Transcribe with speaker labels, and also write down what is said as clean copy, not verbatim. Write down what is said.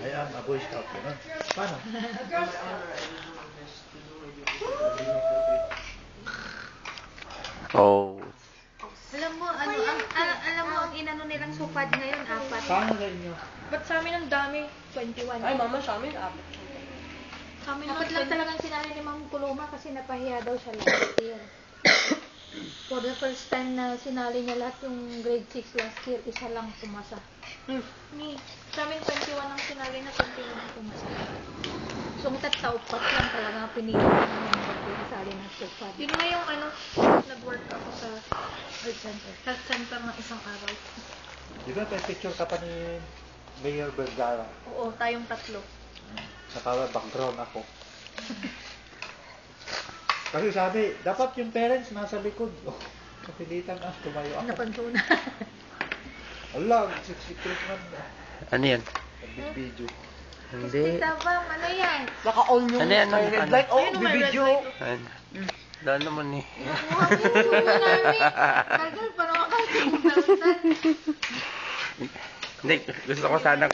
Speaker 1: Ayan, Boy Scout ko. Paano?
Speaker 2: Oh.
Speaker 3: Alam mo, alam mo, ang inano nilang supad ngayon, 4.
Speaker 1: Paano sa inyo?
Speaker 4: Ba't sa amin ang dami? 21. Ay, mama, sa amin, 4.
Speaker 3: Kami dapat lang talagang sinali ni Ma'am Kuluma kasi napahiya daw siya last year. For the first time na sinali niya lahat yung grade 6 last year, isa lang pumasa. Sa amin 21 ang sinali na 21 ang pumasa. So, mutat sa upat lang talaga pinili ng isali ng supad.
Speaker 4: Yun nga yung nag-work ako sa health center ng isang araw.
Speaker 1: Di ba, may picture ka pa ni Mayor Vergara?
Speaker 4: Oo, tayong 3.
Speaker 1: Naka-background ako. Kasi sabi, dapat yung parents nasa likod. Oh, kapilitan na, tumayo ako.
Speaker 3: Napanso na.
Speaker 1: Allah, siksik man.
Speaker 2: Ano yan?
Speaker 1: Video.
Speaker 2: Hindi.
Speaker 3: Tita Bam, ano yan?
Speaker 5: Naka-on yung
Speaker 2: Ano yan?
Speaker 5: may red
Speaker 2: Ano?
Speaker 5: light. Oh,
Speaker 4: Ayun, may red
Speaker 5: video.
Speaker 4: light.
Speaker 2: Ayan. Dahil naman eh.
Speaker 3: Nakuha mo yung suwa namin. Tagal pa naman kasi.
Speaker 2: Hindi, gusto ko sana